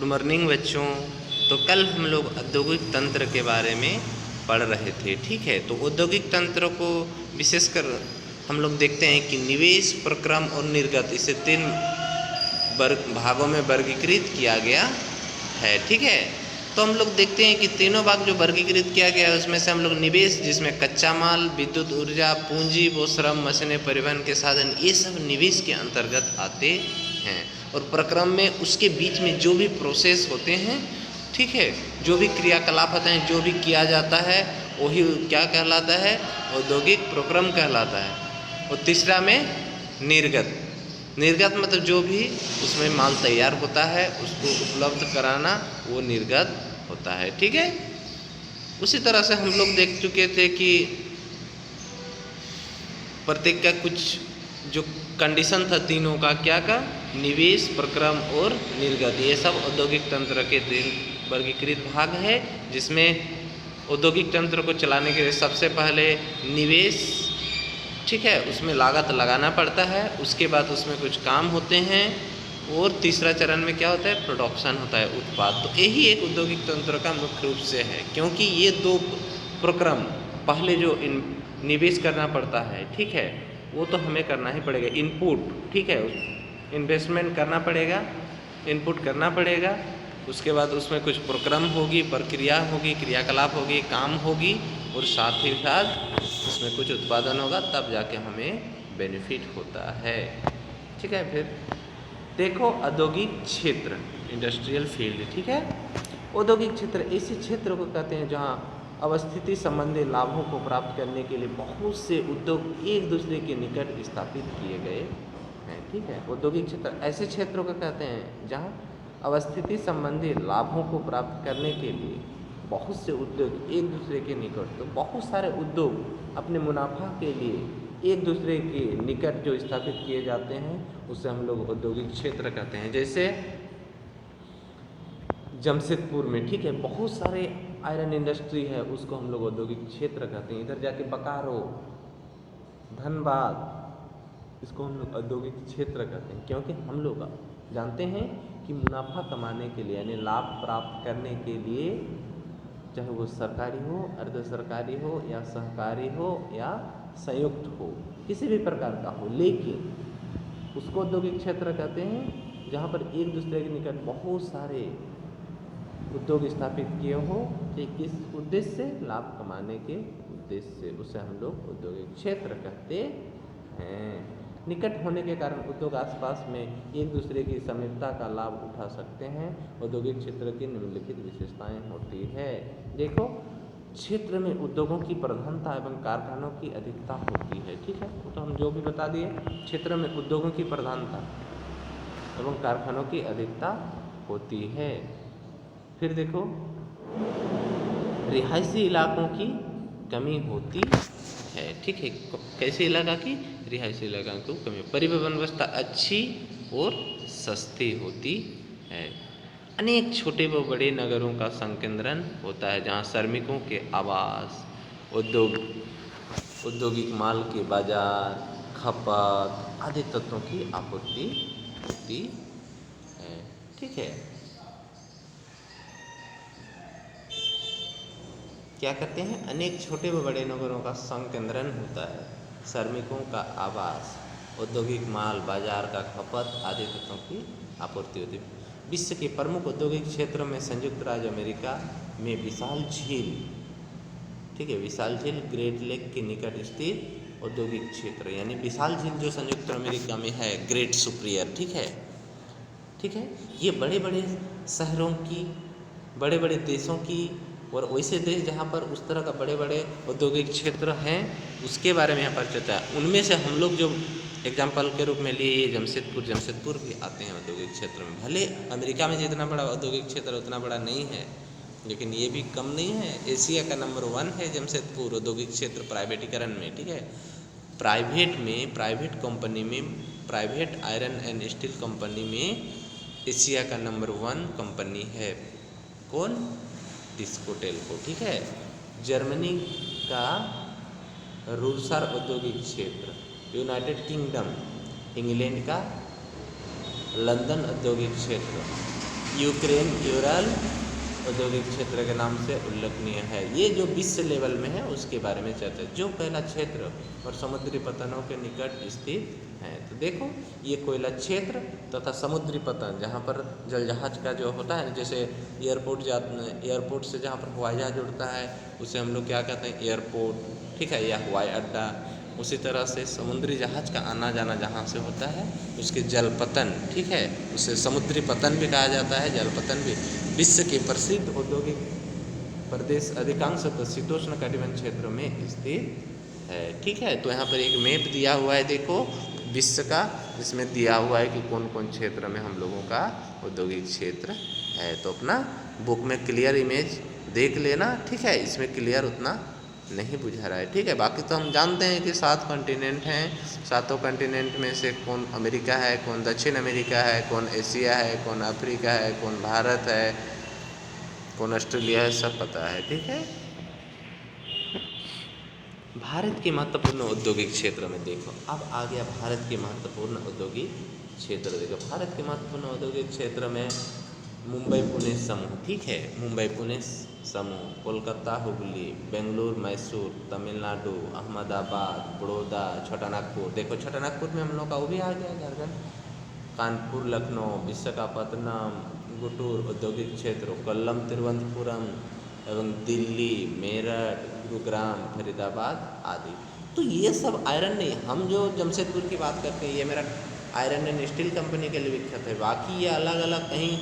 Good morning बच्चों। तो कल हम लोग औद्योगिक तंत्र के बारे में पढ़ रहे थे, ठीक है। तो औद्योगिक तंत्र को विशेषकर हम लोग देखते हैं कि निवेश, प्रक्रम और निर्गत, इसे 3 भागों में वर्गीकृत किया गया है, ठीक है। तो हम लोग देखते हैं कि तीनों भाग जो वर्गीकृत किया गया है उसमें से हम लोग निवेश, जिसमें कच्चा माल, विद्युत ऊर्जा, पूंजी व श्रम, मशीनें, परिवहन के साधन, ये सब निवेश के अंतर्गत आते हैं। और प्रक्रम में उसके बीच में जो भी प्रोसेस होते हैं, ठीक है, जो भी क्रियाकलाप होते हैं, जो भी किया जाता है, वही क्या कहलाता है? औद्योगिक प्रक्रम कहलाता है। और तीसरा में निर्गत। निर्गत मतलब जो भी उसमें माल तैयार होता है उसको उपलब्ध कराना, वो निर्गत होता है, ठीक है। उसी तरह से हम लोग देख चुके थे कि प्रत्येक का कुछ जो कंडीशन था तीनों का, क्या का? निवेश, प्रक्रम और निर्गत, ये सब औद्योगिक तंत्र के 3 वर्गीकृत भाग है। जिसमें औद्योगिक तंत्र को चलाने के लिए सबसे पहले निवेश, ठीक है, उसमें लागत लगाना पड़ता है। उसके बाद उसमें कुछ काम होते हैं और तीसरा चरण में क्या होता है? प्रोडक्शन होता है, उत्पाद। तो यही एक औद्योगिक तंत्र का मुख्य रूप से है, क्योंकि ये 2 प्रक्रम, पहले जो निवेश करना पड़ता है, ठीक है, वो तो हमें करना ही पड़ेगा, इनपुट, ठीक है, इन्वेस्टमेंट करना पड़ेगा, इनपुट करना पड़ेगा। उसके बाद उसमें कुछ प्रक्रम होगी, प्रक्रिया होगी, क्रियाकलाप होगी, काम होगी, और साथ ही साथ उसमें कुछ उत्पादन होगा, तब जाके हमें बेनिफिट होता है, ठीक है। फिर देखो औद्योगिक क्षेत्र, इंडस्ट्रियल फील्ड, ठीक है। औद्योगिक क्षेत्र ऐसे क्षेत्र को कहते हैं जहाँ अवस्थिति संबंधी लाभों को प्राप्त करने के लिए बहुत से उद्योग एक दूसरे के निकट स्थापित किए गए हैं, ठीक है। औद्योगिक क्षेत्र ऐसे क्षेत्रों को कहते हैं जहाँ अवस्थिति संबंधी लाभों को प्राप्त करने के लिए बहुत से उद्योग एक दूसरे के निकट, तो बहुत सारे उद्योग अपने मुनाफा के लिए एक दूसरे के निकट जो स्थापित किए जाते हैं, उसे हम लोग औद्योगिक क्षेत्र कहते हैं। जैसे जमशेदपुर में, ठीक है, बहुत सारे आयरन इंडस्ट्री है, उसको हम लोग औद्योगिक क्षेत्र कहते हैं। इधर जाके बोकारो, धनबाद, इसको हम लोग औद्योगिक क्षेत्र कहते हैं, क्योंकि हम लोग जानते हैं कि मुनाफा कमाने के लिए, यानी लाभ प्राप्त करने के लिए, चाहे वो सरकारी हो, अर्ध सरकारी हो, या सहकारी हो, या संयुक्त हो, किसी भी प्रकार का हो, लेकिन उसको औद्योगिक क्षेत्र कहते हैं जहाँ पर एक दूसरे के निकट बहुत सारे उद्योग स्थापित किए हो, कि किस उद्देश्य से? लाभ कमाने के उद्देश्य से, उसे हम लोग औद्योगिक क्षेत्र कहते हैं। निकट होने के कारण उद्योग आसपास में एक दूसरे की समीपता का लाभ उठा सकते हैं। औद्योगिक क्षेत्र की निम्नलिखित विशेषताएं होती है। देखो, क्षेत्र में उद्योगों की प्रधानता एवं कारखानों की अधिकता होती है, ठीक है, तो हम जो भी बता दिए, क्षेत्र में उद्योगों की प्रधानता एवं कारखानों की अधिकता होती है। फिर देखो, रिहायशी इलाकों की कमी होती है, ठीक है। कैसे इलाका की? रिहायशी इलाका की कमी। परिवहन व्यवस्था अच्छी और सस्ती होती है। अनेक छोटे व बड़े नगरों का संकेंद्रण होता है, जहाँ श्रमिकों के आवास, औद्योगिक माल के बाजार, खपत आदि तत्वों की आपूर्ति होती है, ठीक है। क्या करते हैं? अनेक छोटे व बड़े नगरों का संकेंद्रण होता है, श्रमिकों का आवास, औद्योगिक माल बाजार का खपत आदि तत्वों की आपूर्ति होती है। विश्व के प्रमुख औद्योगिक क्षेत्रों में संयुक्त राज्य अमेरिका में विशाल झील, ठीक है, विशाल झील, ग्रेट लेक के निकट स्थित औद्योगिक क्षेत्र, यानी विशाल झील जो संयुक्त अमेरिका में है, ग्रेट सुपीरियर, ठीक है, ठीक है। ये बड़े बड़े शहरों की, बड़े बड़े देशों की, और वैसे देश जहाँ पर उस तरह का बड़े बड़े औद्योगिक क्षेत्र हैं, उसके बारे में यहाँ पर चर्चा है। उनमें से हम लोग जो एग्जाम्पल के रूप में लिए, जमशेदपुर भी आते हैं औद्योगिक क्षेत्र में। भले अमेरिका में जितना बड़ा औद्योगिक क्षेत्र उतना बड़ा नहीं है, लेकिन ये भी कम नहीं है। एशिया का नंबर 1 है जमशेदपुर औद्योगिक क्षेत्र प्राइवेटीकरण में, ठीक है। प्राइवेट कंपनी में, private iron and steel company में एशिया का नंबर 1 कंपनी है। कौन? टिस्को टेल्को, ठीक है। जर्मनी का रूरसार औद्योगिक क्षेत्र, यूनाइटेड किंगडम, इंग्लैंड का लंदन औद्योगिक क्षेत्र, यूक्रेन यूरल औद्योगिक क्षेत्र के नाम से उल्लेखनीय है। ये जो विश्व लेवल में है उसके बारे में चर्चा, जो पहला क्षेत्र और समुद्री पतनों के निकट स्थित है। तो देखो ये कोयला क्षेत्र तथा समुद्री पतन, जहाँ पर जल जहाज का जो होता है, जैसे एयरपोर्ट से जहाँ पर हवाई जहाज उड़ता है उसे हम लोग क्या कहते हैं, एयरपोर्ट, ठीक है, या हवाई अड्डा। उसी तरह से समुद्री जहाज का आना जाना जहाँ से होता है उसके जल पतन, ठीक है, उसे समुद्री पतन भी कहा जाता है, जल पतन भी। विश्व के प्रसिद्ध औद्योगिक प्रदेश अधिकांश शीतोष्ण कटिबंध क्षेत्रों में स्थित है, ठीक है। तो यहाँ पर एक मैप दिया हुआ है, देखो विश्व का, इसमें दिया हुआ है कि कौन कौन क्षेत्र में हम लोगों का औद्योगिक क्षेत्र है। तो अपना बुक में क्लियर इमेज देख लेना, ठीक है। इसमें क्लियर उतना नहीं बुझा रहा है, ठीक है। बाकी तो हम जानते हैं कि 7 कॉन्टिनेंट हैं, 7 कॉन्टिनेंट में से कौन अमेरिका है, कौन दक्षिण अमेरिका है, कौन एशिया है, कौन अफ्रीका है, कौन भारत है, कौन ऑस्ट्रेलिया है, सब पता है, ठीक है। भारत के महत्वपूर्ण औद्योगिक क्षेत्र में देखो, अब आ गया भारत के महत्वपूर्ण औद्योगिक क्षेत्र। देखो भारत के महत्वपूर्ण औद्योगिक क्षेत्र में मुंबई पुणे समूह, ठीक है, मुंबई पुणे समूह, कोलकाता हुगली, बेंगलुरु मैसूर, तमिलनाडु, अहमदाबाद, बड़ौदा, छोटा नागपुर। देखो छोटा नागपुर में हम लोग का वो भी आ गया झारखंड, कानपुर लखनऊ, विशाखापत्तनम, गुंटूर औद्योगिक क्षेत्र, कोल्लम तिरुवनंतपुरम एवं दिल्ली, मेरठ, गुरुग्राम, फरीदाबाद आदि। तो ये सब आयरन नहीं, हम जो जमशेदपुर की बात करते हैं ये मेरा आयरन एंड स्टील कंपनी के लिए विख्यात है। बाकी ये अलग अलग कहीं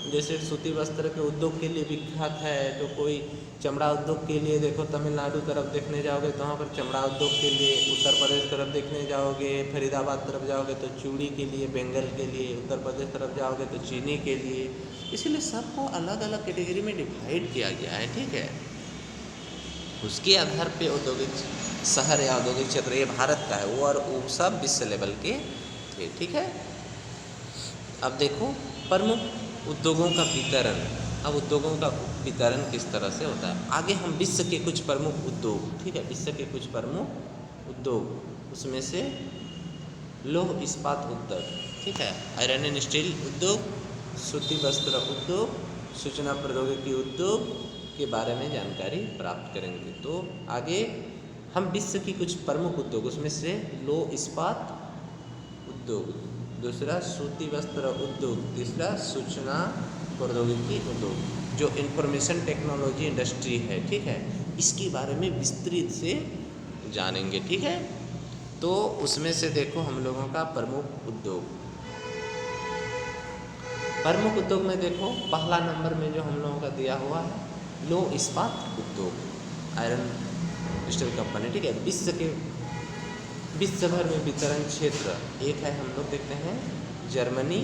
जैसे सूती वस्त्र के उद्योग के लिए विख्यात है, तो कोई चमड़ा उद्योग के लिए देखो तमिलनाडु तरफ देखने जाओगे तो वहाँ पर चमड़ा उद्योग के लिए, उत्तर प्रदेश तरफ देखने जाओगे, फरीदाबाद तरफ जाओगे तो चूड़ी के लिए, बेंगल के लिए, उत्तर प्रदेश तरफ जाओगे तो चीनी के लिए। इसलिए सबको अलग अलग कैटेगरी में डिवाइड किया गया है, ठीक है। उसके आधार पे औद्योगिक शहर या औद्योगिक क्षेत्र ये भारत का है, वो और वो सब विश्व लेवल के थे, ठीक है। अब देखो प्रमुख उद्योगों का वितरण, अब उद्योगों का वितरण किस तरह से होता है। आगे हम विश्व के कुछ प्रमुख उद्योग, ठीक है, विश्व के कुछ प्रमुख उद्योग, उसमें से लौह इस्पात उद्योग, ठीक है, आयरन एंड स्टील उद्योग, सूती वस्त्र उद्योग, सूचना प्रौद्योगिकी उद्योग के बारे में जानकारी प्राप्त करेंगे। तो आगे हम विश्व की कुछ प्रमुख उद्योग, उसमें से लौह इस्पात उद्योग, दूसरा सूती वस्त्र उद्योग, तीसरा सूचना प्रौद्योगिकी उद्योग, जो इंफॉर्मेशन टेक्नोलॉजी इंडस्ट्री है, ठीक है, इसके बारे में विस्तृत से जानेंगे, ठीक है। तो उसमें से देखो हम लोगों का प्रमुख उद्योग, प्रमुख उद्योग में देखो पहला नंबर में जो हम लोगों का दिया हुआ है लौह इस्पात उद्योग, आयरन स्टील कंपनी, ठीक है। विश्व भर में वितरण क्षेत्र एक है, हम लोग देखते हैं जर्मनी,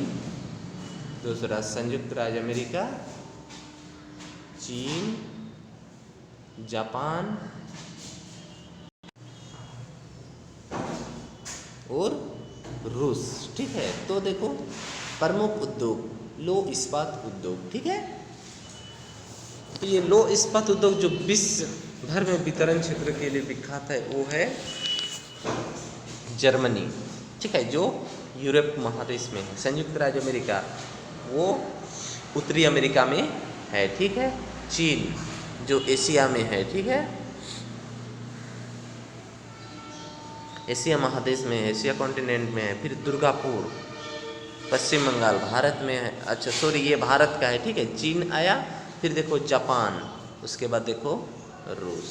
दूसरा संयुक्त राज्य अमेरिका, चीन, जापान और रूस, ठीक है। तो देखो प्रमुख उद्योग लौह इस्पात उद्योग, ठीक है। तो ये लौह इस्पात उद्योग जो विश्व भर में वितरण क्षेत्र के लिए विख्यात है वो है जर्मनी, ठीक है, जो यूरोप महादेश में है। संयुक्त राज्य अमेरिका वो उत्तरी अमेरिका में है, ठीक है। चीन जो एशिया में है, ठीक है, एशिया महादेश में है, एशिया कॉन्टिनेंट में है। फिर दुर्गापुर पश्चिम बंगाल भारत में है, अच्छा सॉरी ये भारत का है, ठीक है। चीन आया, फिर देखो जापान, उसके बाद देखो रूस।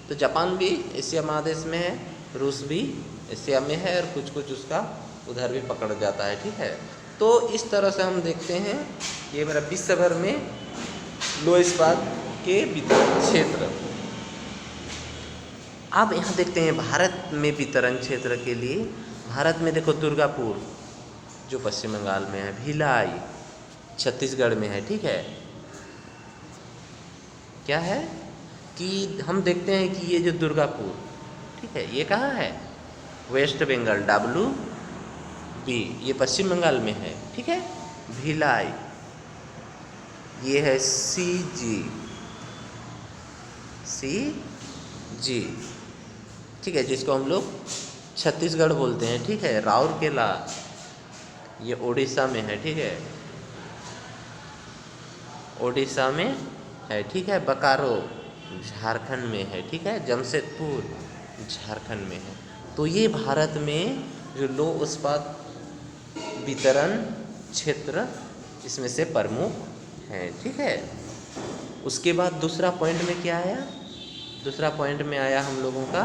तो जापान भी एशिया महादेश में है, रूस भी एशिया में है और कुछ कुछ उसका उधर भी पकड़ जाता है, ठीक है। तो इस तरह से हम देखते हैं ये मेरा विश्व भर में लौह इस्पात के वितरण क्षेत्र। अब यहाँ देखते हैं भारत में वितरण क्षेत्र के लिए, भारत में देखो दुर्गापुर जो पश्चिम बंगाल में है, भिलाई छत्तीसगढ़ में है, ठीक है। क्या है कि हम देखते हैं कि ये जो दुर्गापुर, ठीक है, ये कहाँ है, वेस्ट बंगाल WB, ये पश्चिम बंगाल में है, ठीक है। भिलाई ये है CG, ठीक है, जिसको हम लोग छत्तीसगढ़ बोलते हैं, ठीक है। राउरकेला ये उड़ीसा में है, ठीक है। ओडिशा में है, ठीक है। बोकारो झारखंड में है, ठीक है। जमशेदपुर झारखंड में है। तो ये भारत में जो लौह इस्पात वितरण क्षेत्र इसमें से प्रमुख हैं, ठीक है। उसके बाद दूसरा पॉइंट में क्या आया? दूसरा पॉइंट में आया हम लोगों का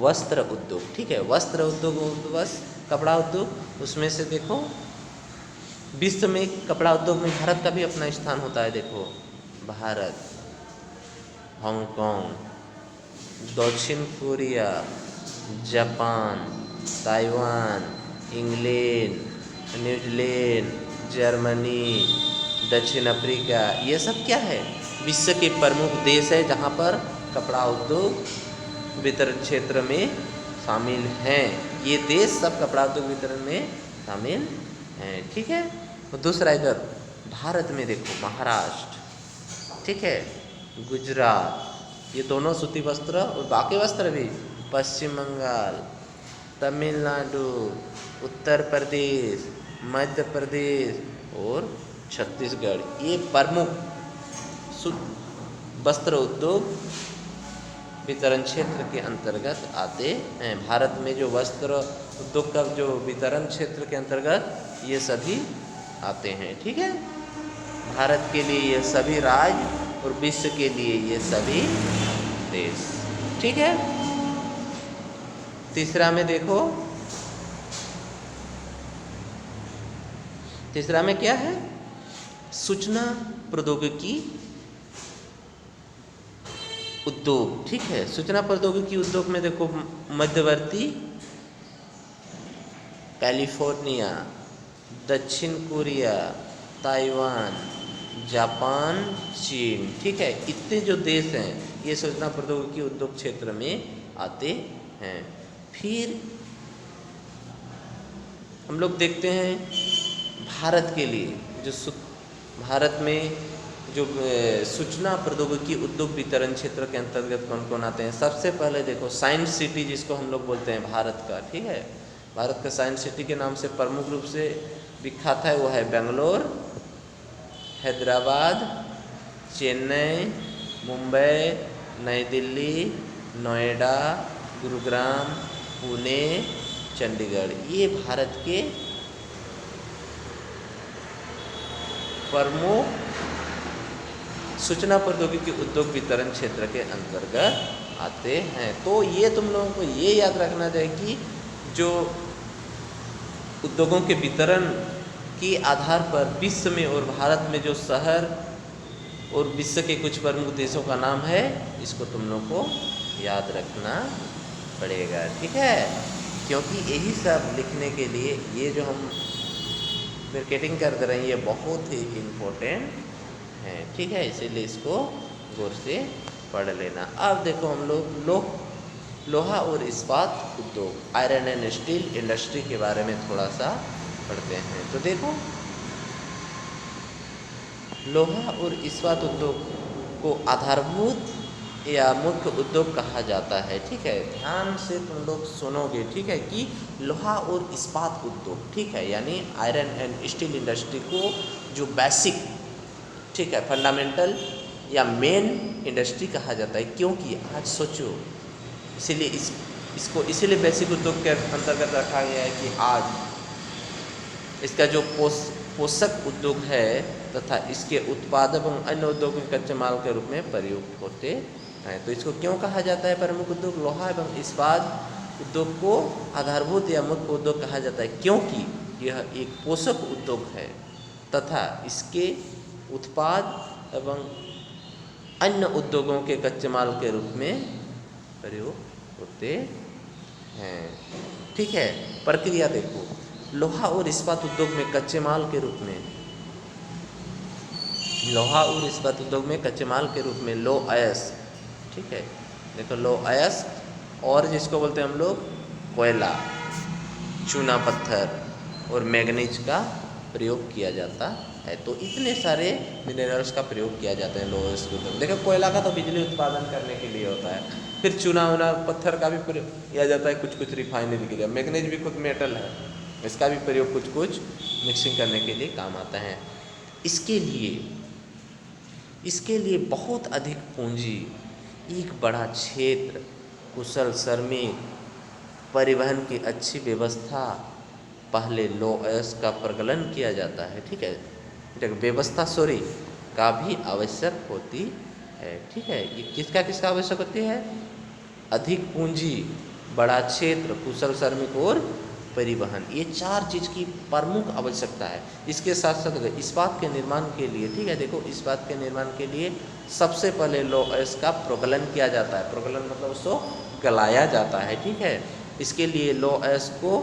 वस्त्र उद्योग, ठीक है। वस्त्र उद्योग बस कपड़ा उद्योग, उसमें से देखो विश्व में कपड़ा उद्योग में भारत का भी अपना स्थान होता है। देखो भारत, हांगकांग, दक्षिण Korea, Japan, Taiwan, England, New Zealand, Germany, दक्षिण अफ्रीका, ये सब क्या है? विश्व के प्रमुख देश है जहाँ पर कपड़ा उद्योग वितरण क्षेत्र में शामिल हैं। ये देश सब कपड़ा उद्योग वितरण में शामिल हैं, ठीक है। तो दूसरा इधर भारत में देखो महाराष्ट्र, ठीक है, गुजरात, ये दोनों सूती वस्त्र और बाकी वस्त्र भी, पश्चिम बंगाल, तमिलनाडु, उत्तर प्रदेश, मध्य प्रदेश और छत्तीसगढ़, ये प्रमुख वस्त्र उद्योग वितरण क्षेत्र के अंतर्गत आते हैं। भारत में जो वस्त्र उद्योग का जो वितरण क्षेत्र के अंतर्गत ये सभी आते हैं, ठीक है। भारत के लिए ये सभी राज्य और विश्व के लिए ये सभी देश, ठीक है। तीसरा में देखो, तीसरा में क्या है? सूचना प्रौद्योगिकी उद्योग, ठीक है। सूचना प्रौद्योगिकी उद्योग में देखो मध्यवर्ती कैलिफोर्निया, दक्षिण कोरिया, ताइवान, जापान, चीन, ठीक है। इतने जो देश हैं ये सूचना प्रौद्योगिकी उद्योग क्षेत्र में आते हैं। फिर हम लोग देखते हैं भारत के लिए जो भारत में जो सूचना प्रौद्योगिकी उद्योग वितरण क्षेत्र के अंतर्गत कौन कौन आते हैं? सबसे पहले देखो साइंस सिटी जिसको हम लोग बोलते हैं भारत का, ठीक है। भारत का साइंस सिटी के नाम से प्रमुख रूप से विख्यात है वो है बेंगलोर, हैदराबाद, चेन्नई, मुंबई, नई दिल्ली, नोएडा, गुरुग्राम, पुणे, चंडीगढ़, ये भारत के प्रमुख सूचना प्रौद्योगिकी उद्योग वितरण क्षेत्र के अंतर्गत आते हैं। तो ये तुम लोगों को ये याद रखना चाहिए कि जो उद्योगों के वितरण के आधार पर विश्व में और भारत में जो शहर और विश्व के कुछ प्रमुख देशों का नाम है, इसको तुम लोग को याद रखना पड़ेगा, ठीक है। क्योंकि यही सब लिखने के लिए ये जो हम मार्केटिंग कर रहे हैं ये बहुत ही इम्पोर्टेंट है, ठीक है। इसीलिए इसको गौर से पढ़ लेना। अब देखो हम लोग लोहा और इस्पात उद्योग, आयरन एंड स्टील इंडस्ट्री के बारे में थोड़ा सा पढ़ते हैं। तो देखो लोहा और इस्पात उद्योग को आधारभूत या मुख्य उद्योग कहा जाता है, ठीक है। ध्यान से तुम लोग सुनोगे, ठीक है, कि लोहा और इस्पात उद्योग, ठीक है, यानी आयरन एंड स्टील इंडस्ट्री को जो बेसिक, ठीक है, फंडामेंटल या मेन इंडस्ट्री कहा जाता है। क्योंकि आज सोचो, इसीलिए इसको इसीलिए बेसिक उद्योग के अंतर्गत रखा गया है कि आज इसका जो पोषक उद्योग है तथा इसके उत्पाद एवं अन्य उद्योग में कच्चे माल के रूप में प्रयुक्त होते हैं। तो इसको क्यों कहा जाता है प्रमुख उद्योग? लोहा एवं इस्पात उद्योग को आधारभूत या मुख्य उद्योग कहा जाता है क्योंकि यह एक पोषक उद्योग है तथा इसके उत्पाद एवं अन्य उद्योगों के कच्चे माल के रूप में प्रयोग होते हैं, ठीक है। प्रक्रिया देखो, लोहा और इस्पात उद्योग में कच्चे माल के रूप में, लोहा और इस्पात उद्योग में कच्चे माल के रूप में लो अयस्क, ठीक है, देखो लो अयस्क और जिसको बोलते हैं हम लोग कोयला, चूना पत्थर और मैग्नीज का प्रयोग किया जाता है। तो इतने सारे मिनरल्स का प्रयोग किया जाता है लो अयस्क उद्योग। देखो कोयला का तो बिजली उत्पादन करने के लिए होता है, फिर चूना वूना पत्थर का भी प्रयोग किया जाता है कुछ रिफाइनरी के लिए। मैग्नीज भी खुद मेटल है, इसका भी प्रयोग कुछ मिक्सिंग करने के लिए काम आता है। इसके लिए बहुत अधिक पूंजी, एक बड़ा क्षेत्र, कुशल श्रमिक, परिवहन की अच्छी व्यवस्था, पहले लौह अयस्क का प्रगलन किया जाता है, ठीक है, व्यवस्था का भी आवश्यक होती है, ठीक है। ये किसका किसका आवश्यक होती है? अधिक पूंजी, बड़ा क्षेत्र, कुशल श्रमिक और परिवहन, ये 4 चीज़ की प्रमुख आवश्यकता है। इसके साथ साथ इस्पात के निर्माण के लिए, ठीक है, देखो इस्पात के निर्माण के लिए सबसे पहले लौह अयस्क का प्रगलन किया जाता है। प्रगलन मतलब उसको गलाया जाता है, ठीक है। इसके लिए लौह अयस्क को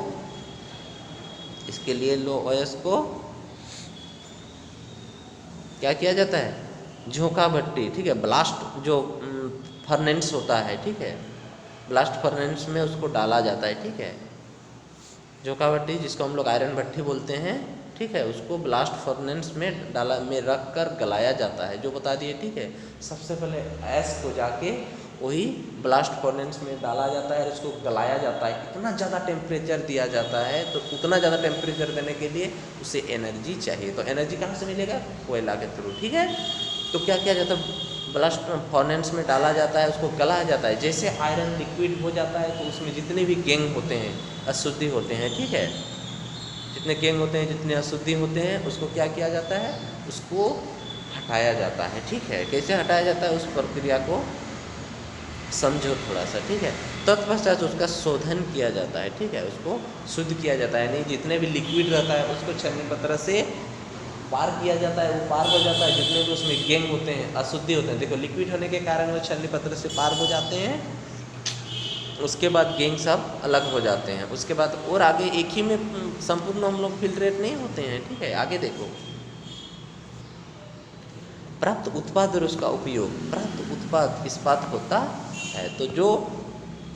क्या किया जाता है? झोंका भट्टी, ठीक है, ब्लास्ट जो फर्नेंस होता है, ठीक है, ब्लास्ट फर्नेंस में उसको डाला जाता है, ठीक है। झोंका भट्टी जिसको हम लोग आयरन भट्टी बोलते हैं, ठीक है, उसको ब्लास्ट फर्नेंस में रख कर गलाया जाता है, जो बता दिए, ठीक है। सबसे पहले ऐश को जाके वही ब्लास्ट फर्नेंस में डाला जाता है और उसको गलाया जाता है। इतना ज़्यादा टेम्परेचर दिया जाता है, तो उतना ज़्यादा टेम्परेचर देने के लिए उसे एनर्जी चाहिए। तो एनर्जी कहाँ से मिलेगा? कोयला के थ्रू, ठीक है। तो क्या किया जाता है? ब्लास्ट फर्नेंस में डाला जाता है, उसको गलाया जाता है। जैसे आयरन लिक्विड हो जाता है तो उसमें जितने भी गैंग होते हैं, अशुद्धि होते हैं, ठीक है, जितने गैंग होते हैं, जितने अशुद्धि होते हैं, उसको क्या किया जाता है? उसको हटाया जाता है, ठीक है। कैसे हटाया जाता है? उस प्रक्रिया को समझो थोड़ा सा, ठीक है। तत्पश्चात उसका शोधन किया जाता है, ठीक है, उसको शुद्ध किया जाता है। नहीं, जितने भी लिक्विड रहता है उसको छन्नी पत्र से पार किया जाता है, वो पार हो जाता है। जितने भी उसमें गैंग होते हैं, अशुद्धि होते हैं, देखो लिक्विड होने के कारण वो छन्नी पत्र से पार हो जाते हैं। उसके बाद गैंग सब अलग हो जाते हैं। उसके बाद और आगे एक ही में संपूर्ण हम लोग फिल्ट्रेट नहीं होते हैं, ठीक है। आगे देखो, प्राप्त उत्पाद और उसका उपयोग। प्राप्त उत्पाद इस्पात होता है, तो जो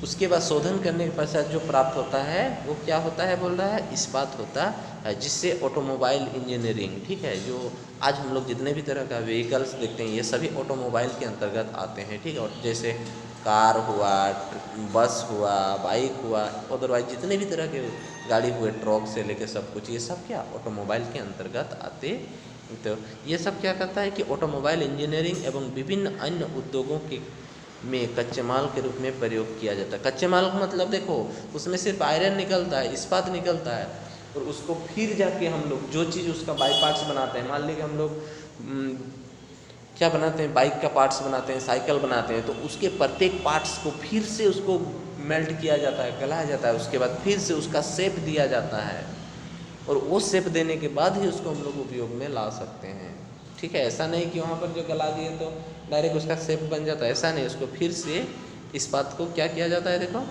उसके बाद शोधन करने के पश्चात जो प्राप्त होता है वो क्या होता है? बोल रहा है इस्पात होता है, जिससे ऑटोमोबाइल इंजीनियरिंग, ठीक है, जो आज हम लोग जितने भी तरह का व्हीकल्स देखते हैं ये सभी ऑटोमोबाइल के अंतर्गत आते हैं, ठीक है। और जैसे कार हुआ, बस हुआ, बाइक हुआ, अदरवाइज जितने भी तरह के गाड़ी हुए, ट्रक से लेकर सब कुछ, ये सब क्या ऑटोमोबाइल के अंतर्गत आते। तो ये सब क्या करता है कि ऑटोमोबाइल इंजीनियरिंग एवं विभिन्न अन्य उद्योगों के में कच्चे माल के रूप में प्रयोग किया जाता है। कच्चे माल का मतलब देखो, उसमें सिर्फ आयरन निकलता है, इस्पात निकलता है, और उसको फिर जाके हम लोग जो चीज़ उसका बाई पार्ट्स बनाते हैं, मान लीजिए हम लोग क्या बनाते हैं, बाइक का पार्ट्स बनाते हैं, साइकिल बनाते हैं, तो उसके प्रत्येक पार्ट्स को फिर से उसको मेल्ट किया जाता है, गलाया जाता है, उसके बाद फिर से उसका शेप दिया जाता है, और वो शेप देने के बाद ही उसको हम लोग उपयोग में ला सकते हैं, ठीक है। ऐसा नहीं कि वहाँ पर जो गला दिए तो डायरेक्ट उसका शेप बन जाता है, ऐसा नहीं। उसको फिर से इस्पात को क्या किया जाता है? देखो,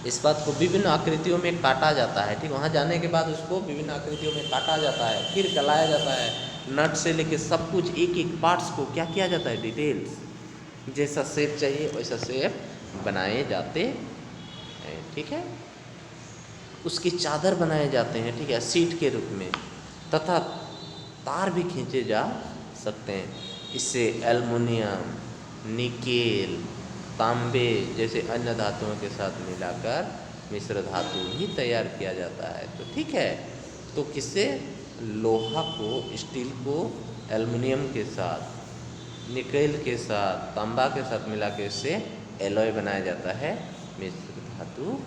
इस्पात को विभिन्न आकृतियों में काटा जाता है, ठीक। वहाँ जाने के बाद उसको विभिन्न आकृतियों में काटा जाता है, फिर गलाया जाता है, नट से लेके सब कुछ एक एक पार्ट्स को क्या किया जाता है? डिटेल्स, जैसा शेप चाहिए वैसा शेप बनाए जाते हैं, ठीक है। उसकी चादर बनाए जाते हैं, ठीक है, सीट के रूप में, तथा तार भी खींचे जा सकते हैं। इससे एल्युमिनियम, निकेल, तांबे जैसे अन्य धातुओं के साथ मिलाकर मिश्र धातु भी तैयार किया जाता है। तो ठीक है, तो किससे? लोहा को, स्टील को एल्युमिनियम के साथ, निकेल के साथ, तांबा के साथ मिला के इससे एलॉय बनाया जाता है, मिश्र धातु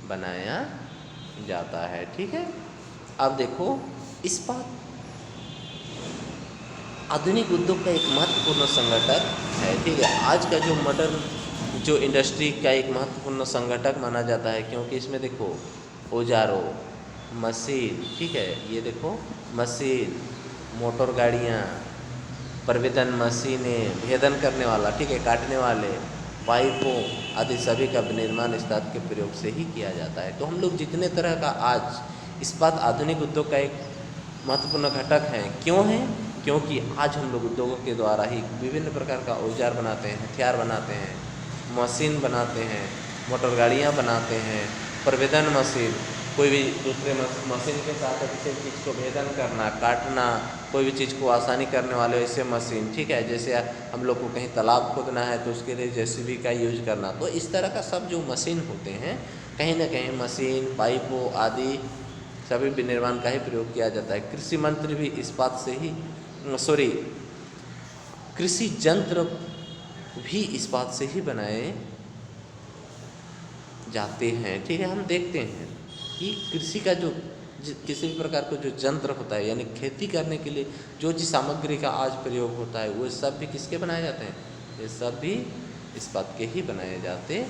बनाया जाता है, ठीक है। अब देखो, इस्पात आधुनिक उद्योग का एक महत्वपूर्ण संगठक है, ठीक है। आज का जो मॉडर्न जो इंडस्ट्री का एक महत्वपूर्ण संगठक माना जाता है, क्योंकि इसमें देखो औजारों, मशीन, ठीक है, ये देखो मशीन, मोटर गाड़ियाँ, प्रवेदन मशीनें, भेदन करने वाला, ठीक है, काटने वाले, पाइपों आदि सभी का निर्माण इस्पात के प्रयोग से ही किया जाता है। तो हम लोग जितने तरह का आज इस्पात आधुनिक उद्योग का एक महत्वपूर्ण घटक है। क्यों है? क्योंकि आज हम लोग उद्योगों के द्वारा ही विभिन्न प्रकार का औजार बनाते हैं, हथियार बनाते हैं, मशीन बनाते हैं, मोटर गाड़ियाँ बनाते हैं, प्रवेदन मशीन, कोई भी दूसरे मशीन के साथ किसी चीज़ को भेदन करना, काटना, कोई भी चीज़ को आसानी करने वाले ऐसे मशीन, ठीक है। जैसे हम लोग को कहीं तालाब खोदना है तो उसके लिए जेसीबी का यूज करना। तो इस तरह का सब जो मशीन होते हैं, कहीं ना कहीं मशीन, पाइपों आदि सभी विनिर्माण का ही प्रयोग किया जाता है। कृषि मंत्र भी इस्पात से ही कृषि यंत्र भी इस्पात से ही बनाए जाते हैं। ठीक है, हम देखते हैं कि कृषि का जो किसी भी प्रकार का जो यंत्र होता है, यानी खेती करने के लिए जो जिस सामग्री का आज प्रयोग होता है, वो सब भी किसके बनाए जाते हैं? ये सब भी इस्पात के ही बनाए जाते हैं।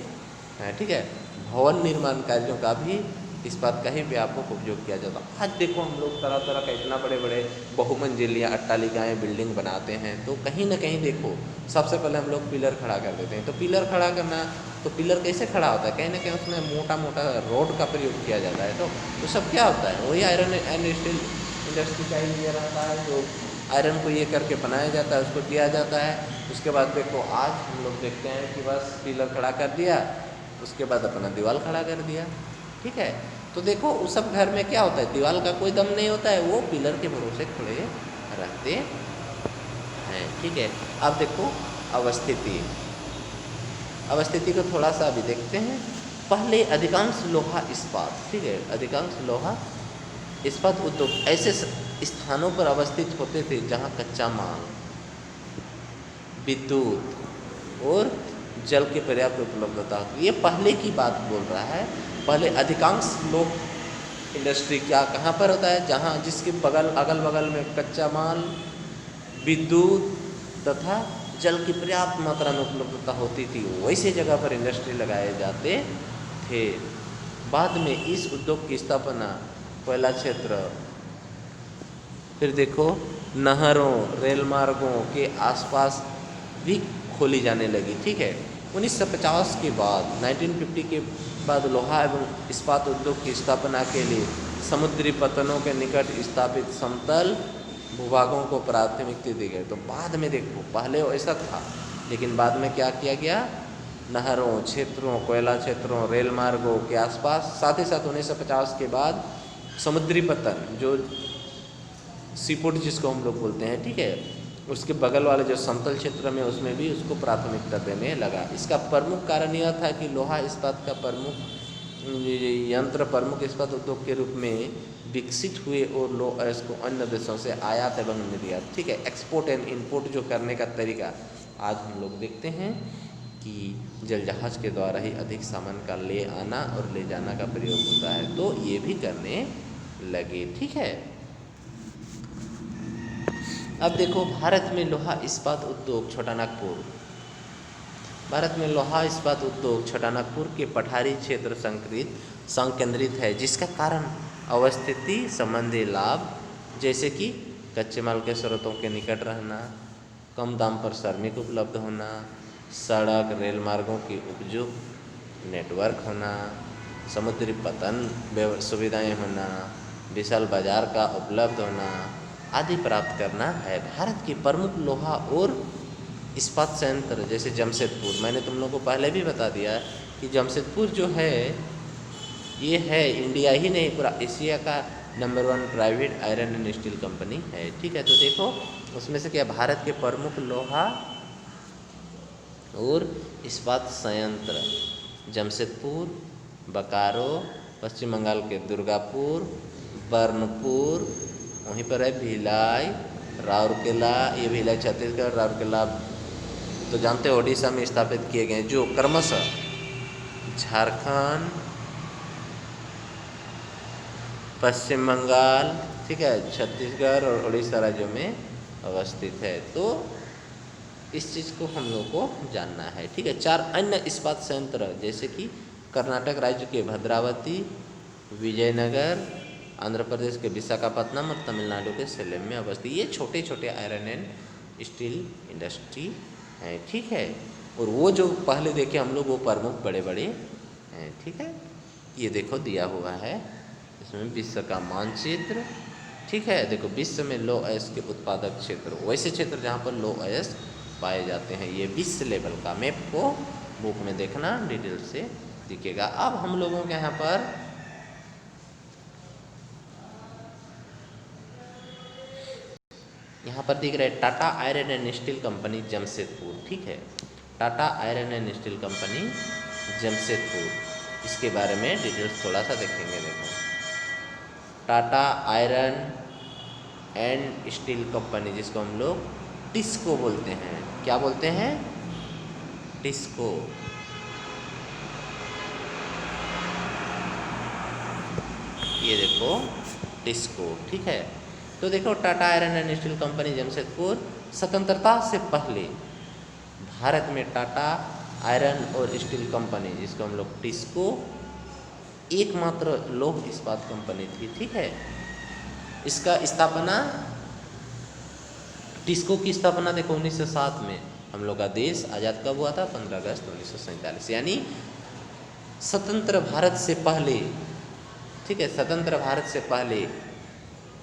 ठीक है, भवन निर्माण कार्यों का भी इस्पात का ही व्यापक उपयोग किया जाता है। आज देखो हम लोग तरह तरह का इतना बड़े बड़े बहुमंजिलिया अट्टालिकाएँ बिल्डिंग बनाते हैं, तो कहीं ना कहीं देखो सबसे पहले हम लोग पिलर खड़ा कर देते हैं। तो पिलर खड़ा करना, तो पिलर कैसे खड़ा होता है? कहीं ना कहीं उसमें मोटा मोटा रोड का प्रयोग किया जाता है। तो सब क्या होता है? वही आयरन एंड स्टील इंडस्ट्री का ही लिया रहता है, जो आयरन को ये करके बनाया जाता है, उसको दिया जाता है। उसके बाद देखो आज हम लोग देखते हैं कि बस पिलर खड़ा कर दिया, उसके बाद अपना दीवार खड़ा कर दिया। ठीक है, तो देखो उस सब घर में क्या होता है? दीवार का कोई दम नहीं होता है, वो पिलर के भरोसे खड़े रहते हैं। ठीक है, अब देखो अवस्थिति को थोड़ा सा अभी देखते हैं। पहले अधिकांश लोहा इस्पात, ठीक है, अधिकांश लोहा इस्पात उद्योग ऐसे स्थानों पर अवस्थित होते थे जहाँ कच्चा माल, विद्युत और जल की पर्याप्त उपलब्धता होती। ये पहले की बात बोल रहा है। पहले अधिकांश लोग इंडस्ट्री क्या कहाँ पर होता है? जहाँ जिसके अगल बगल में कच्चा माल, विद्युत तथा जल की पर्याप्त मात्रा में उपलब्धता होती थी, वैसे जगह पर इंडस्ट्री लगाए जाते थे। बाद में इस उद्योग की स्थापना कोयला क्षेत्र, फिर देखो नहरों, रेल मार्गों के आसपास भी खोली जाने लगी। ठीक है, 1950 के बाद 1950 के बाद लोहा एवं इस्पात उद्योग की स्थापना के लिए समुद्री पतनों के निकट स्थापित समतल भूभागों को प्राथमिकता दी गई। तो बाद में देखो पहले ऐसा था, लेकिन बाद में क्या किया गया? नहरों क्षेत्रों, कोयला क्षेत्रों, रेल मार्गों के आसपास, साथ ही साथ 1950 के बाद समुद्री पतन, जो सीपोर्ट जिसको हम लोग बोलते हैं, ठीक है, उसके बगल वाले जो समतल क्षेत्र में, उसमें भी उसको प्राथमिकता देने लगा। इसका प्रमुख कारण यह था कि लोहा इस्पात का प्रमुख इस्पात उद्योग के रूप में विकसित हुए और लोहा इसको अन्य देशों से आयात एवं निर्यात, ठीक है, एक्सपोर्ट एंड इंपोर्ट जो करने का तरीका आज हम लोग देखते हैं कि जल जहाज के द्वारा ही अधिक सामान का ले आना और ले जाना का प्रयोग होता है, तो ये भी करने लगे। ठीक है, अब देखो भारत में लोहा इस्पात उद्योग छोटानागपुर, भारत में लोहा इस्पात उद्योग छोटानागपुर के पठारी क्षेत्र संकेंद्रित है, जिसका कारण अवस्थिति संबंधी लाभ, जैसे कि कच्चे माल के स्रोतों के निकट रहना, कम दाम पर श्रमिक उपलब्ध होना, सड़क रेल मार्गों की उपयुक्त नेटवर्क होना, समुद्री पतन सुविधाएं होना, विशाल बाजार का उपलब्ध होना आदि प्राप्त करना है। भारत के प्रमुख लोहा और इस्पात संयंत्र जैसे जमशेदपुर, मैंने तुम लोगों को पहले भी बता दिया कि जमशेदपुर जो है ये है इंडिया ही नहीं पूरा एशिया का number 1 private iron and steel company है। ठीक है, तो देखो उसमें से क्या भारत के प्रमुख लोहा और इस्पात संयंत्र जमशेदपुर, बोकारो, पश्चिम बंगाल के दुर्गापुर, बर्नपुर, वहीं पर है भिलाई, राउरकेला, ये भिलाई छत्तीसगढ़, राउरकेला तो जानते हो ओडिशा में स्थापित किए गए, जो क्रमशः झारखंड, पश्चिम बंगाल, ठीक है, छत्तीसगढ़ और उड़ीसा राज्यों में अवस्थित है। तो इस चीज़ को हम लोग को जानना है। ठीक है, 4 अन्य इस्पात संयंत्र जैसे कि कर्नाटक राज्य के भद्रावती, विजयनगर, आंध्र प्रदेश के विशाखापत्तनम और तमिलनाडु के सेलेम में अवस्थित ये छोटे छोटे आयरन एंड स्टील इंडस्ट्री हैं। ठीक है, और वो जो पहले देखे हम लोग वो प्रमुख बड़े बड़े हैं। ठीक है, ये देखो दिया हुआ है इसमें विश्व का मानचित्र। ठीक है, देखो विश्व में लो अयस्क के उत्पादक क्षेत्र, वैसे क्षेत्र जहाँ पर लो अयस्क पाए जाते हैं। ये विश्व लेवल का मैप को बुक में देखना, डिटेल से दिखेगा। अब हम लोगों के यहाँ पर दिख रहा है Tata iron and steel company Jamshedpur. ठीक है, Tata iron and steel company Jamshedpur, इसके बारे में डिटेल्स थोड़ा सा देखेंगे। देखो Tata iron and steel company, जिसको हम लोग टिस्को बोलते हैं। क्या बोलते हैं? टिस्को। ये देखो टिस्को, ठीक है। तो देखो Tata iron and steel company Jamshedpur, स्वतंत्रता से पहले भारत में टाटा आयरन और स्टील कंपनी, जिसको हम लोग टिस्को, एकमात्र लौह इस्पात कंपनी थी, ठीक है। इसका स्थापना, टिस्को की स्थापना देखो 1907 में। हम लोग का देश आज़ाद कब हुआ था? 15 अगस्त 1947, यानी स्वतंत्र भारत से पहले, ठीक है, स्वतंत्र भारत से पहले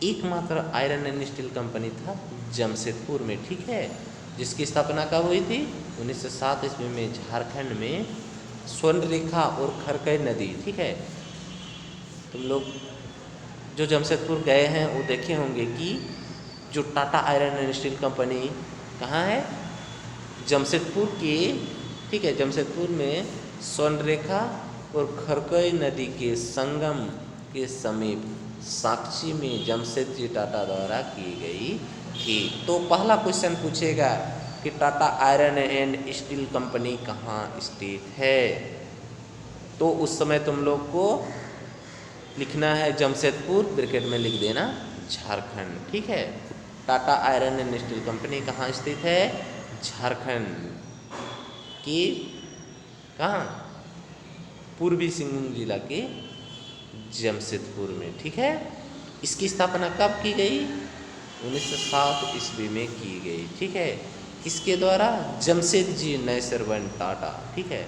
एकमात्र आयरन एंड स्टील कंपनी था जमशेदपुर में, ठीक है। जिसकी स्थापना कब हुई थी? 1907 ईस्वी में झारखंड में स्वर्णरेखा और खरकई नदी, ठीक है। तुम लोग जो जमशेदपुर गए हैं वो देखे होंगे कि जो Tata iron and steel company कहाँ है? जमशेदपुर के, ठीक है, जमशेदपुर में स्वर्णरेखा और खरकई नदी के संगम के समीप साक्षी में जमशेदजी टाटा द्वारा की गई थी। तो पहला क्वेश्चन पूछेगा कि Tata iron and steel company कहाँ स्थित है? तो उस समय तुम लोग को लिखना है जमशेदपुर, ब्रैकेट में लिख देना झारखंड, ठीक है। Tata iron and steel company कहाँ स्थित है? झारखंड की, कहाँ? पूर्वी सिंहभूम जिला के जमशेदपुर में, ठीक है। इसकी स्थापना कब की गई? 1907 ईस्वी में की गई, ठीक है। किसके द्वारा? जमशेदजी नैसरवन टाटा, ठीक है।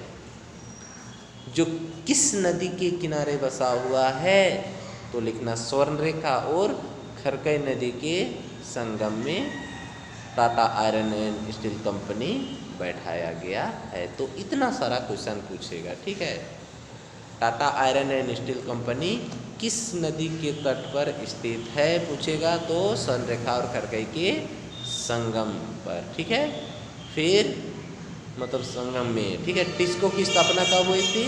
जो किस नदी के किनारे बसा हुआ है? तो लिखना स्वर्णरेखा और खरकई नदी के संगम में Tata iron and steel company बैठाया गया है। तो इतना सारा क्वेश्चन पूछेगा, ठीक है। Tata iron and steel company किस नदी के तट पर स्थित है पूछेगा, तो स्वर्णरेखा और खरकई के संगम पर, ठीक है। फिर मतलब संगम में, ठीक है। टिस्को की स्थापना कब हुई थी?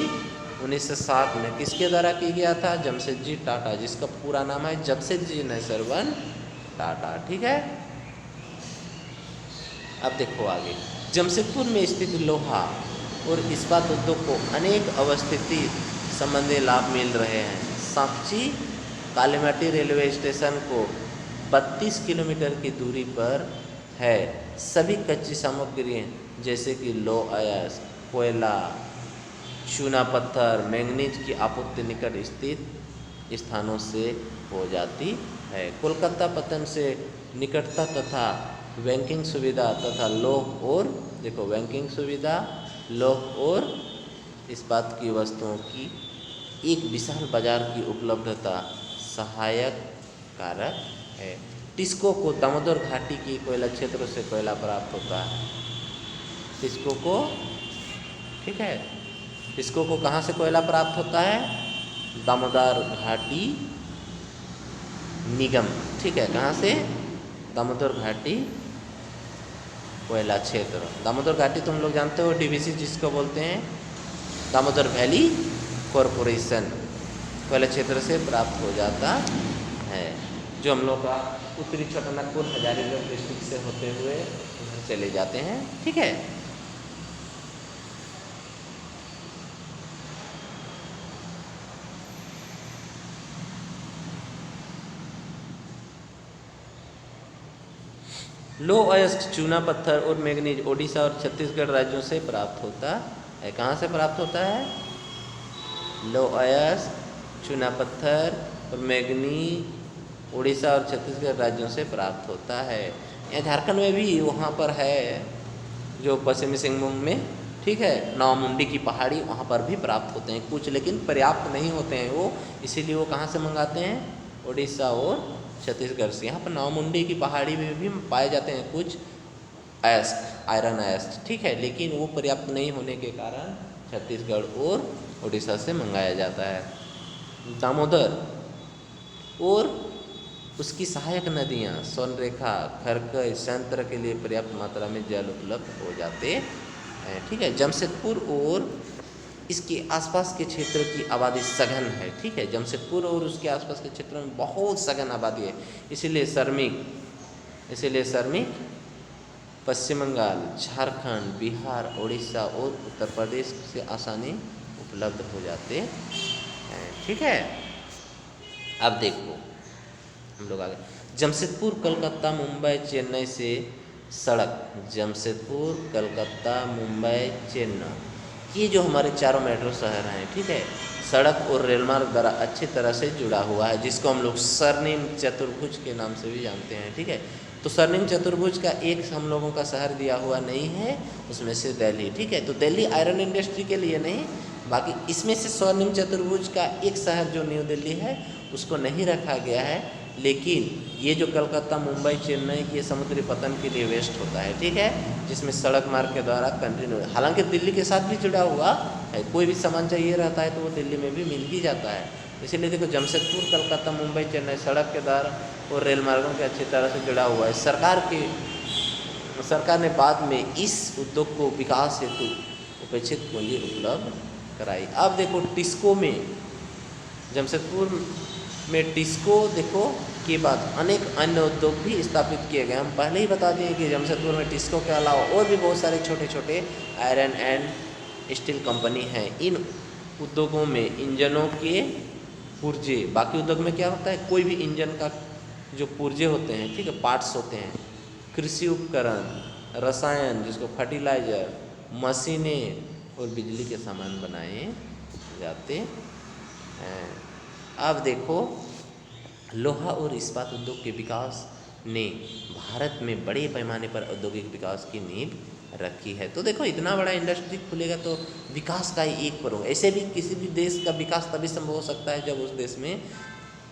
1907 में। किसके द्वारा की गया था? जमशेदजी टाटा, जिसका पूरा नाम है जमशेदजी नैसरवन टाटा, ठीक है। अब देखो आगे, जमशेदपुर में स्थित लोहा और इस्पात उद्योग को अनेक अवस्थिति संबंधी लाभ मिल रहे हैं। साक्षी कालीमाटी रेलवे स्टेशन को 32 किलोमीटर की दूरी पर है। सभी कच्ची सामग्री जैसे कि लौह अयस्क, कोयला, चूना पत्थर, मैंगनीज की आपूर्ति निकट स्थित स्थानों से हो जाती है। कोलकाता पत्तन से निकटता तथा बैंकिंग सुविधा तथा लौह और, देखो बैंकिंग सुविधा, लौह और इस्पात की वस्तुओं की एक विशाल बाजार की उपलब्धता सहायक कारक है। टिस्को को दामोदर घाटी की कोयला क्षेत्रों से कोयला प्राप्त होता है। टिस्को को, ठीक है, टिस्को को कहाँ से कोयला प्राप्त होता है? दामोदर घाटी निगम, ठीक है। कहाँ से? दामोदर घाटी कोयला क्षेत्र। दामोदर घाटी तुम लोग जानते हो, डीवीसी जिसको बोलते हैं, दामोदर वैली कॉरपोरेशन, कोयला क्षेत्र से प्राप्त हो जाता है। जो हम लोग का उत्तरी छोटानागपुर हजारीबाग डिस्ट्रिक्ट से होते हुए उधर चले जाते हैं, ठीक है। लौह अयस्क, चूना पत्थर और मैंगनीज ओडिशा और छत्तीसगढ़ राज्यों से प्राप्त होता है। कहाँ से प्राप्त होता है? लौह अयस्क, चूना पत्थर और मैंगनीज उड़ीसा और छत्तीसगढ़ राज्यों से प्राप्त होता है। यहाँ झारखंड में भी वहाँ पर है, जो पश्चिमी सिंहभूम में, ठीक है, नौमुंडी की पहाड़ी, वहाँ पर भी प्राप्त होते हैं कुछ, लेकिन पर्याप्त नहीं होते हैं वो, इसीलिए वो कहाँ से मंगाते हैं? उड़ीसा और छत्तीसगढ़ से। यहाँ पर नौमुंडी की पहाड़ी में भी पाए जाते हैं कुछ अयस्क, आयरन अयस्क, ठीक है, लेकिन वो पर्याप्त नहीं होने के कारण छत्तीसगढ़ और उड़ीसा से मंगाया जाता है। दामोदर और उसकी सहायक नदियाँ स्वर्णरेखा, खरकई, संयंत्र के लिए पर्याप्त मात्रा में जल उपलब्ध हो जाते हैं, ठीक है। जमशेदपुर और इसके आसपास के क्षेत्र की आबादी सघन है, ठीक है। जमशेदपुर और उसके आसपास के क्षेत्रों में बहुत सघन आबादी है, इसीलिए श्रमिक पश्चिम बंगाल, झारखंड, बिहार, उड़ीसा और उत्तर प्रदेश से आसानी उपलब्ध हो जाते हैं, ठीक है। अब देखो हम लोग आगे, जमशेदपुर कलकत्ता मुंबई चेन्नई से सड़क, जमशेदपुर कलकत्ता मुंबई चेन्नई, ये जो हमारे चारों मेट्रो शहर हैं, ठीक है, सड़क और रेलमार्ग द्वारा अच्छी तरह से जुड़ा हुआ है, जिसको हम लोग स्वर्णिम चतुर्भुज के नाम से भी जानते हैं, ठीक है। तो स्वर्णिम चतुर्भुज का एक हम लोगों का शहर दिया हुआ नहीं है, उसमें से दिल्ली, ठीक है। तो दिल्ली आयरन इंडस्ट्री के लिए नहीं, बाकी इसमें से स्वर्णिम चतुर्भुज का एक शहर जो न्यू दिल्ली है उसको नहीं रखा गया है, लेकिन ये जो कलकत्ता मुंबई चेन्नई ये समुद्री पतन के लिए वेस्ट होता है, ठीक है, जिसमें सड़क मार्ग के द्वारा कंटिन्यू, हालांकि दिल्ली के साथ भी जुड़ा हुआ है, कोई भी सामान चाहिए रहता है तो वो दिल्ली में भी मिल ही जाता है। इसीलिए देखो जमशेदपुर कलकत्ता मुंबई चेन्नई सड़क के द्वारा और रेल मार्गों के अच्छी तरह से जुड़ा हुआ है। सरकार ने बाद में इस उद्योग को विकास हेतु उपेक्षित पूंजी उपलब्ध कराई। अब देखो टिस्को में, जमशेदपुर में टिस्को देखो के बाद अनेक अन्य उद्योग भी स्थापित किए गए। हम पहले ही बता दिए कि जमशेदपुर में टिस्को के अलावा और भी बहुत सारे छोटे छोटे आयरन एंड स्टील कंपनी हैं। इन उद्योगों में इंजनों के पुर्जे, बाकी उद्योग में क्या होता है, कोई भी इंजन का जो पुर्जे होते हैं, ठीक है, पार्ट्स होते हैं, कृषि उपकरण, रसायन जिसको फर्टिलाइजर, मशीनें और बिजली के सामान बनाए जाते हैं। अब देखो लोहा और इस्पात उद्योग के विकास ने भारत में बड़े पैमाने पर औद्योगिक विकास की नींव रखी है। तो देखो इतना बड़ा इंडस्ट्री खुलेगा तो विकास का ही एक पहलू। ऐसे भी किसी भी देश का विकास तभी संभव हो सकता है जब उस देश में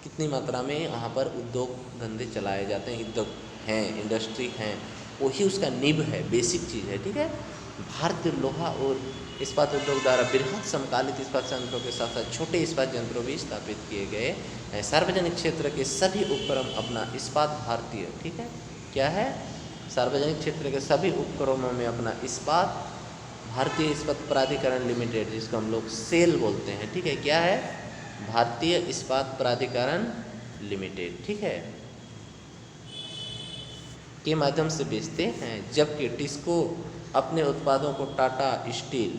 कितनी मात्रा में वहाँ पर उद्योग धंधे चलाए जाते हैं, उद्योग हैं, इंडस्ट्री हैं, वही उसका नींव है, बेसिक चीज़ है, ठीक है। भारतीय लोहा और इस्पात उद्योग द्वारा बृहद समकालित इस्पात संयंत्रों के साथ साथ छोटे इस्पात यंत्रों भी स्थापित किए गए। सार्वजनिक क्षेत्र के सभी उपक्रम अपना इस्पात भारतीय, ठीक है, क्या है, सार्वजनिक क्षेत्र के सभी उपक्रमों में अपना इस्पात भारतीय इस्पात प्राधिकरण लिमिटेड, जिसको हम लोग सेल बोलते हैं, ठीक है, क्या है, भारतीय इस्पात प्राधिकरण लिमिटेड, ठीक है, के माध्यम से बेचते हैं। जबकि टिस्को अपने उत्पादों को टाटा स्टील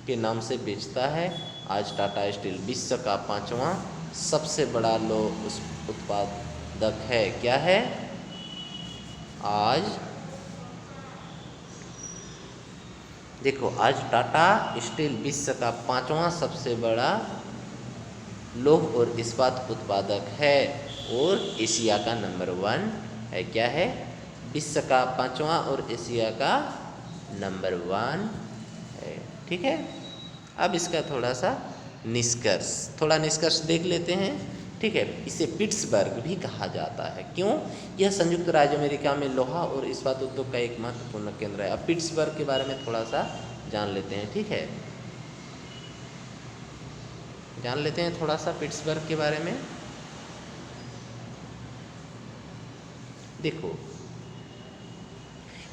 के नाम से बेचता है। आज टाटा स्टील विश्व का 5वां सबसे बड़ा लौह उत्पादक है, क्या है, आज देखो आज टाटा स्टील विश्व का 5वां सबसे बड़ा लौह और इस्पात उत्पादक है और एशिया का नंबर 1 है, क्या है, विश्व का 5वां और एशिया का नंबर 1 है, ठीक है। अब इसका थोड़ा निष्कर्ष देख लेते हैं, ठीक है। इसे पिट्सबर्ग भी कहा जाता है, क्यों, यह संयुक्त राज्य अमेरिका में लोहा और इस्पात उद्योग का एक महत्वपूर्ण केंद्र है। अब पिट्सबर्ग के बारे में थोड़ा सा जान लेते हैं, ठीक है, जान लेते हैं थोड़ा सा पिट्सबर्ग के बारे में। देखो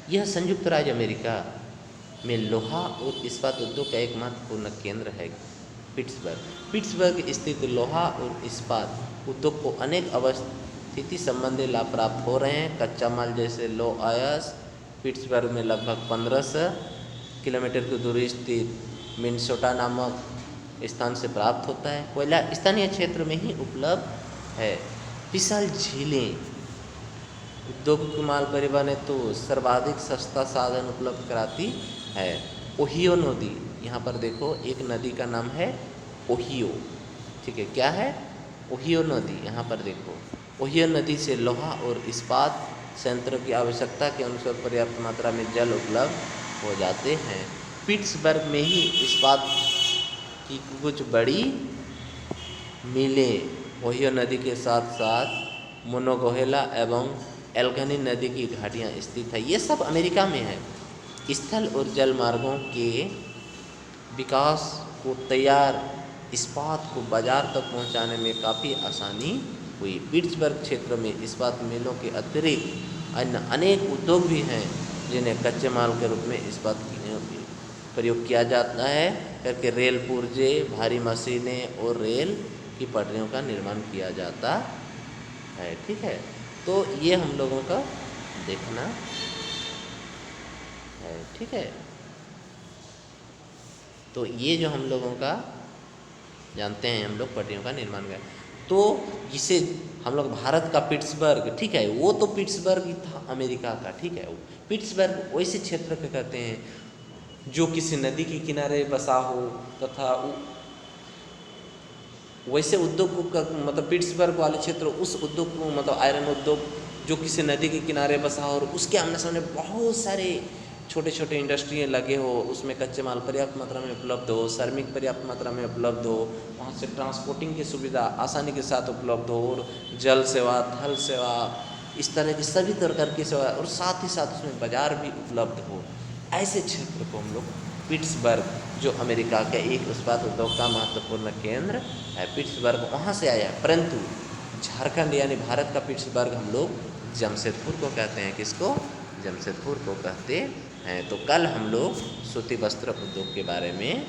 यह संयुक्त राज्य अमेरिका में लोहा और इस्पात उद्योग का एक महत्वपूर्ण केंद्र है। पिट्सबर्ग स्थित लोहा और इस्पात उद्योग को अनेक अवस्थिति संबंधी लाभ प्राप्त हो रहे हैं। कच्चा माल जैसे लो आयस पिट्सबर्ग में लगभग 1500 किलोमीटर की दूरी स्थित मिनेसोटा नामक स्थान से प्राप्त होता है। कोयला स्थानीय क्षेत्र में ही उपलब्ध है। विशाल झीलें उद्योग की माल परिवहन हेतु सर्वाधिक सस्ता साधन उपलब्ध कराती है। ओहियो नदी, यहाँ पर देखो एक नदी का नाम है ओहियो, ठीक है, क्या है, ओहियो नदी, यहाँ पर देखो ओहियो नदी से लोहा और इस्पात संयंत्रों की आवश्यकता के अनुसार पर्याप्त मात्रा में जल उपलब्ध हो जाते हैं। पिट्सबर्ग में ही इस्पात की कुछ बड़ी मिलें ओहियो नदी के साथ साथ मोनोगोहेला एवं एल्गनी नदी की घाटियाँ स्थित है। ये सब अमेरिका में है। स्थल और जल मार्गों के विकास को तैयार इस्पात को बाजार तक पहुंचाने में काफ़ी आसानी हुई। पिट्सबर्ग क्षेत्र में इस्पात मिलों के अतिरिक्त अन्य अनेक उद्योग भी हैं जिन्हें कच्चे माल के रूप में इस्पात प्रयोग किया जाता है। करके रेल पुर्जे, भारी मशीनें और रेल की पटरियों का निर्माण किया जाता है। ठीक है, तो ये हम लोगों का देखना है। ठीक है, तो ये जो हम लोगों का जानते हैं हम लोग पटरियों का निर्माण किया, तो इसे हम लोग भारत का पिट्सबर्ग, ठीक है, वो तो पिट्सबर्ग ही था अमेरिका का। ठीक है, पिट्सबर्ग वैसे क्षेत्र को कहते हैं जो किसी नदी के किनारे बसा हो तथा वैसे उद्योग का मतलब पिट्सबर्ग वाले क्षेत्र उस उद्योग को मतलब आयरन उद्योग जो किसी नदी के किनारे बसा हो और उसके आमने सामने बहुत सारे छोटे छोटे इंडस्ट्री लगे हो, उसमें कच्चे माल पर्याप्त मात्रा में उपलब्ध हो, श्रमिक पर्याप्त मात्रा में उपलब्ध हो, वहाँ से ट्रांसपोर्टिंग की सुविधा आसानी के साथ उपलब्ध हो, और जल सेवा, थल सेवा, इस तरह की सभी प्रकार की सेवा, और साथ ही साथ उसमें बाजार भी उपलब्ध हो, ऐसे क्षेत्र को हम लोग पिट्सबर्ग, जो अमेरिका के एक इस्पात उद्योग का महत्वपूर्ण केंद्र है, पिट्सबर्ग वहाँ से आया है। परंतु झारखंड यानी भारत का पिट्सबर्ग हम लोग जमशेदपुर को कहते हैं। किसको? जमशेदपुर को कहते हैं। तो कल हम लोग सूती वस्त्र उद्योग के बारे में